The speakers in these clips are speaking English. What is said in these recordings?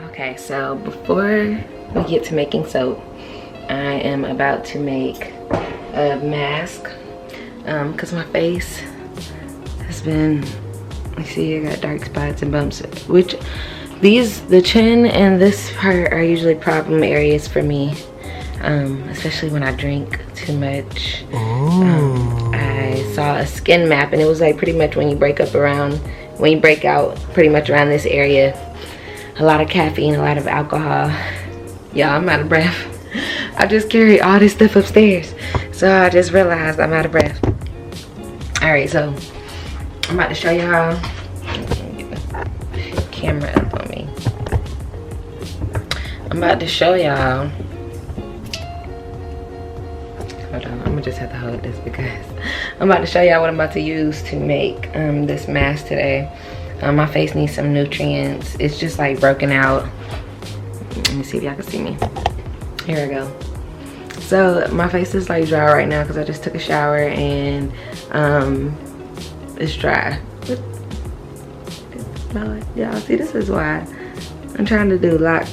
Okay, so before we get to making soap, I am about to make a mask because my face has been, you see I got dark spots and bumps, which the chin and this part are usually problem areas for me, especially when I drink too much. I saw a skin map and it was like pretty much when you break out pretty much around this area, a lot of caffeine, a lot of alcohol. Y'all, I'm out of breath. I just carried all this stuff upstairs, so I just realized I'm out of breath. All right, so I'm about to show y'all. Get the camera up on me. I'm about to show y'all. Hold on, I'm gonna just have to hold this because I'm about to show y'all what I'm about to use to make this mask today. My face needs some nutrients. It's just like broken out. Let me see if y'all can see me. Here we go. So my face is like dry right now because I just took a shower and it's dry. Y'all see, this is why I'm trying to do lock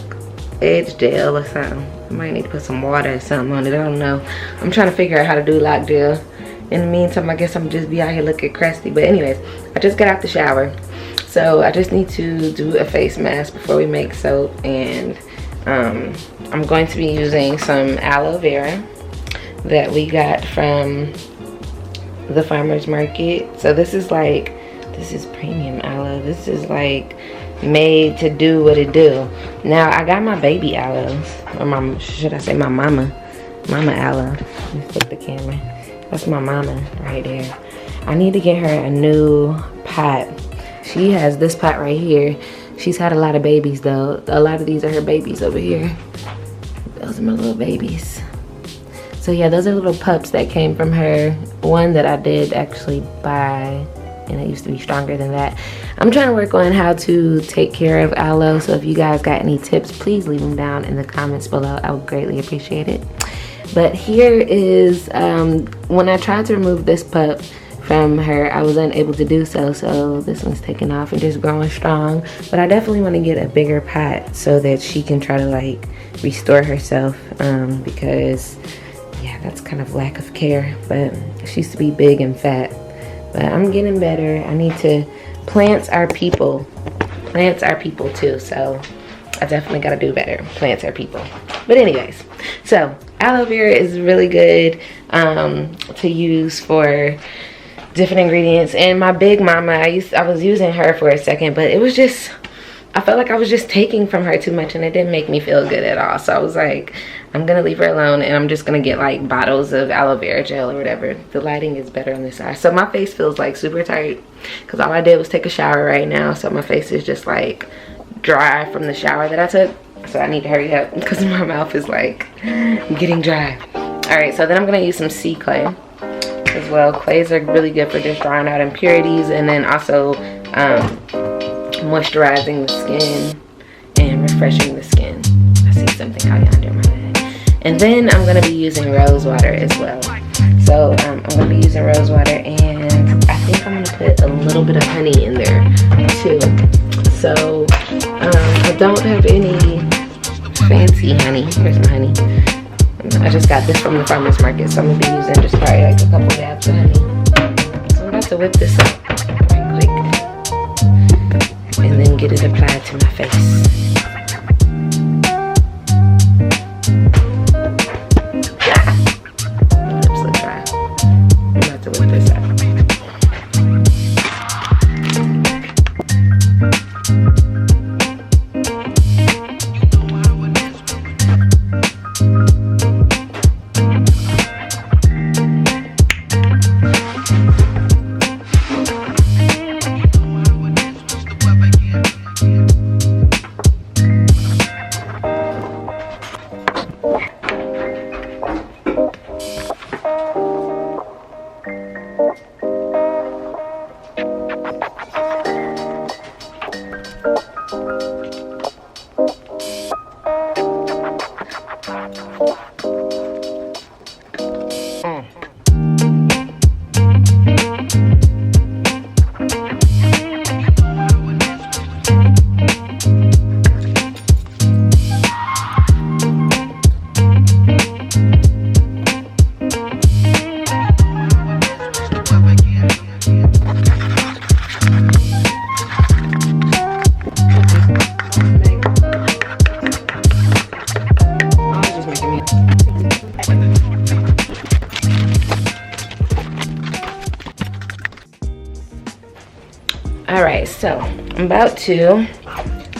edge gel or something. I might need to put some water or something on it. I don't know. I'm trying to figure out how to do lock gel. In the meantime, I guess I'm just be out here looking crusty. But anyways, I just got out the shower. So I just need to do a face mask before we make soap, and I'm going to be using some aloe vera that we got from the farmer's market. So this is premium aloe. This is like made to do what it do. Now I got my baby aloes, or should I say my mama aloe. Let me flip the camera. That's my mama right there. I need to get her a new pot. She has this pot right here. She's had a lot of babies though. A lot of these are her babies over here. Those are my little babies. So yeah, those are little pups that came from her. One that I did actually buy, and it used to be stronger than that. I'm trying to work on how to take care of aloe. So if you guys got any tips, please leave them down in the comments below. I would greatly appreciate it. But here is, when I tried to remove this pup from her, I was unable to do so. So this one's taking off and just growing strong. But I definitely want to get a bigger pot so that she can try to like restore herself, because yeah, that's kind of lack of care. But she used to be big and fat. But I'm getting better. I need to plants are people too. So I definitely got to do better. Plants are people. But anyways, so aloe vera is really good to use for different ingredients. And my big mama, I was using her for a second, but it was just, I felt like I was just taking from her too much and it didn't make me feel good at all. So I was like, I'm gonna leave her alone and I'm just gonna get like bottles of aloe vera gel or whatever. The lighting is better on this side. So my face feels like super tight because all I did was take a shower right now. So my face is just like dry from the shower that I took. So I need to hurry up because my mouth is like getting dry. All right, so then I'm gonna use some sea clay as well. Clays are really good for just drying out impurities and then also moisturizing the skin and refreshing the skin. I see something out yonder, my bad. And then I'm gonna be using rose water as well. So I'm gonna be using rose water, and I think I'm gonna put a little bit of honey in there too. So I don't have any fancy honey. Here's my honey. I just got this from the farmer's market, so I'm gonna be using just probably like a couple dabs of honey. So I'm about to whip this up right quick and then get it applied to my face. Lips look dry. I'm about to whip this up. So I'm about to,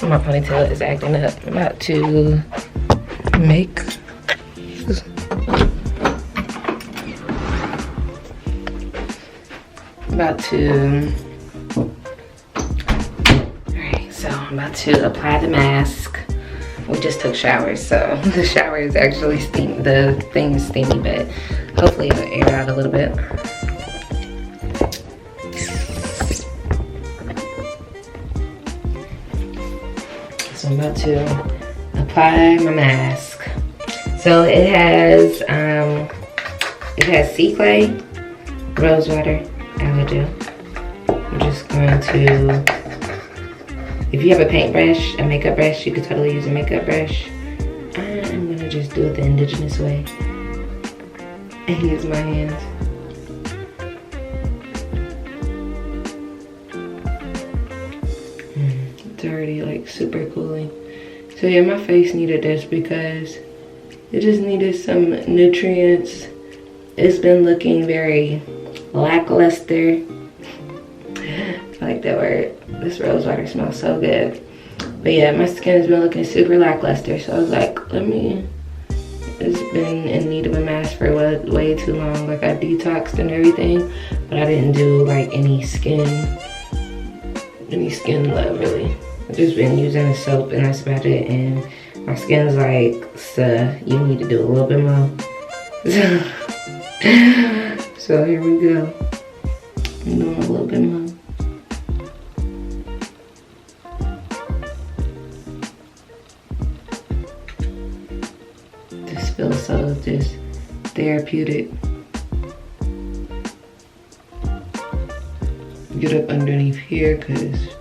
my ponytail is acting up. I'm about to make alright, so I'm about to apply the mask. We just took showers, so the shower is actually steamy. The thing is steamy, but hopefully it'll air out a little bit. So I'm about to apply my mask. So it has sea clay, rosewater, Aloe. I'm just going to, if you have a paintbrush, a makeup brush, you could totally use a makeup brush. I'm gonna just do it the indigenous way and use my hands. It's already like super cooling. So yeah, my face needed this because it just needed some nutrients. It's been looking very lackluster. I like that word. This rose water smells so good. But yeah, my skin has been looking super lackluster. So I was like, it's been in need of a mask for way too long. Like I detoxed and everything, but I didn't do like any skin love really. I've just been using the soap and that's about it. And my skin's like, so you need to do a little bit more. So here we go. I'm doing a little bit more. This feels so just therapeutic. Get up underneath here because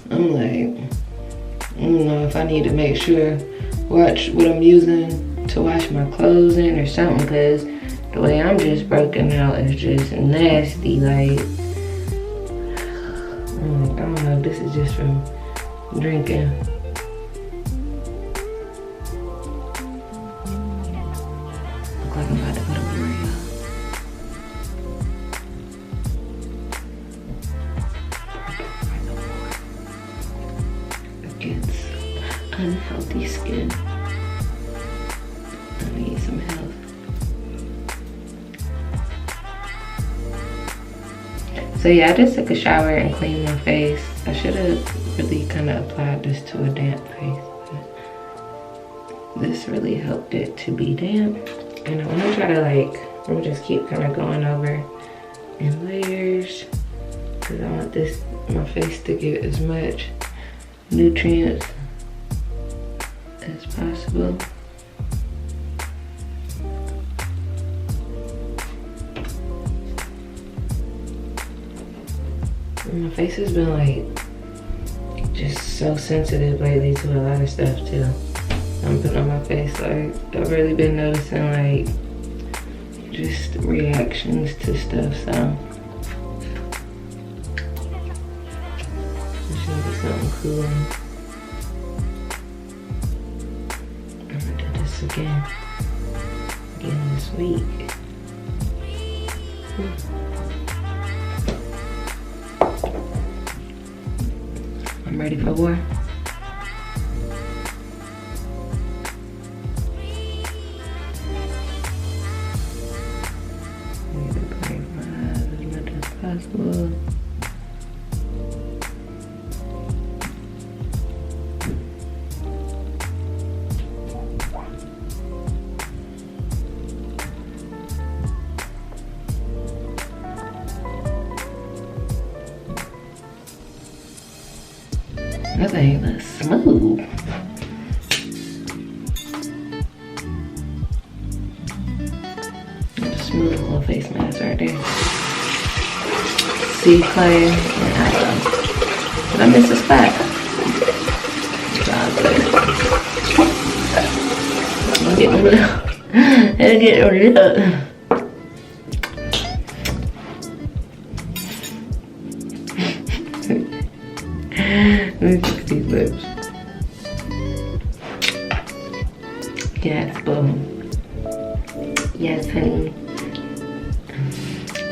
I'm like, I don't know if I need to make sure, watch what I'm using to wash my clothes in or something, because the way I'm just broken out is just nasty. Like, I don't know if this is just from drinking. Look like I'm about to put a burrito. It's unhealthy skin. I need some health. So yeah, I just took a shower and cleaned my face. I should have really kind of applied this to a damp face, but this really helped it to be damp. And I want to try to I'm gonna just keep kind of going over in layers because I want my face to get as much nutrients as possible. My face has been like just so sensitive lately to a lot of stuff too. I'm putting on my face, like I've really been noticing like just reactions to stuff, so I should get something cooling. I'm gonna do this again this week. I'm ready for war. I need to break my eyes as much as possible. That thing looks smooth. Just smooth little face mask right there. Sea clay and Aloe. Did I miss a spot? I'm getting rid of Let me fix these lips. Yes, boo. Yes, honey.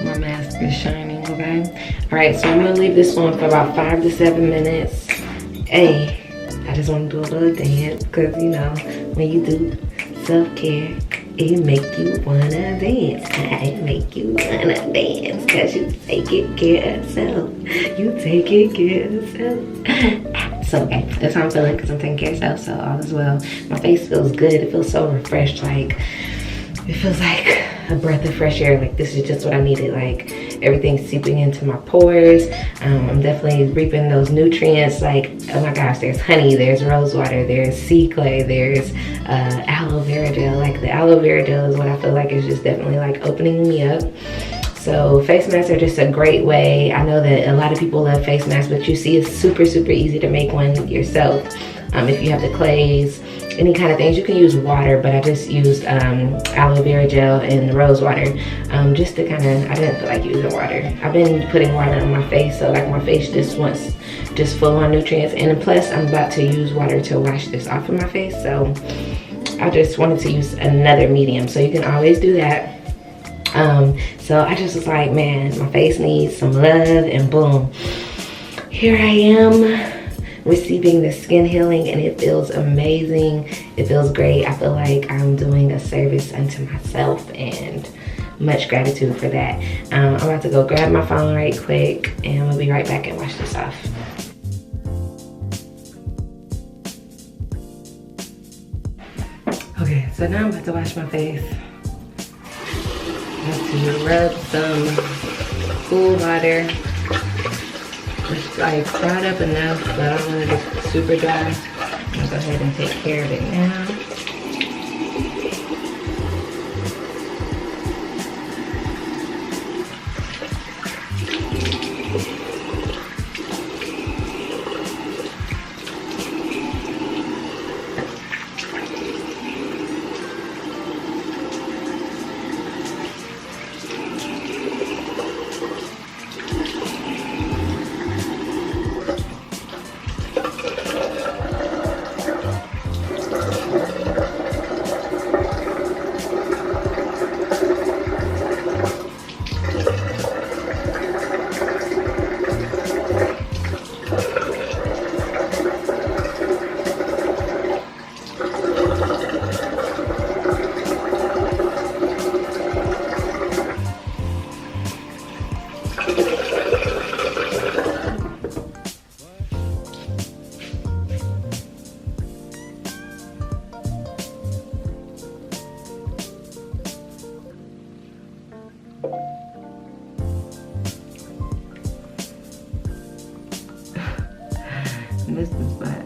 My my mask is shining, okay? All right, so I'm gonna leave this on for about 5 to 7 minutes. Hey, I just wanna do a little dance, cause you know, when you do self-care, it make you wanna dance. It make you wanna dance, cause you take care of yourself. You taking care of yourself. So okay, that's how I'm feeling, cause I'm taking care of myself, so all is well. My face feels good, it feels so refreshed, like, it feels like a breath of fresh air. Like this is just what I needed. Like everything's seeping into my pores. I'm definitely reaping those nutrients. Like, oh my gosh, there's honey, there's rosewater, there's sea clay, there's aloe vera gel. Like the aloe vera gel is what I feel like is just definitely like opening me up. So face masks are just a great way. I know that a lot of people love face masks, but you see it's super easy to make one yourself. If you have the clays, any kind of things, you can use water, but I just used aloe vera gel and rose water just to kind of, I didn't feel like using water. I've been putting water on my face, so like my face just wants just full on nutrients, and plus I'm about to use water to wash this off of my face, so I just wanted to use another medium, so you can always do that. So I just was like, man, my face needs some love, and boom, here I am receiving the skin healing, and it feels amazing. It feels great. I feel like I'm doing a service unto myself, and much gratitude for that. I'm about to go grab my phone right quick, and we'll be right back and wash this off. Okay, so now I'm about to wash my face. I'm about to rub some cool water. It's like dried up enough, but I don't want it to be super dry. I'm gonna go ahead and take care of it now. This is bad.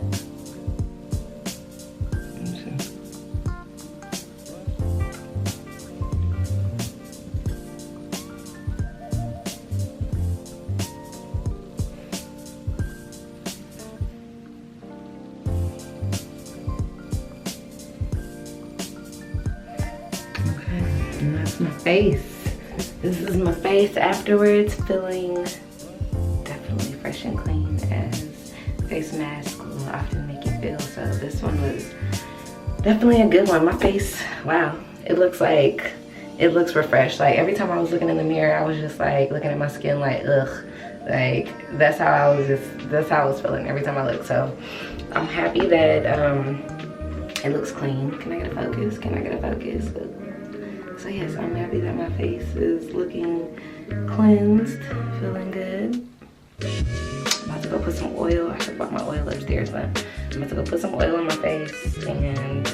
Okay, and that's my face. This is my face afterwards, feeling definitely fresh and clean, as face masks will often make you feel. So this one was definitely a good one. My face, wow, it looks refreshed. Like every time I was looking in the mirror, I was just like looking at my skin like, ugh. Like that's how I was feeling every time I looked. So I'm happy that it looks clean. Can I get a focus? Can I get a focus? So yes, I'm happy that my face is looking cleansed, feeling good. I'm about to go put some oil. I should put my oil upstairs, but I'm about to go put some oil on my face and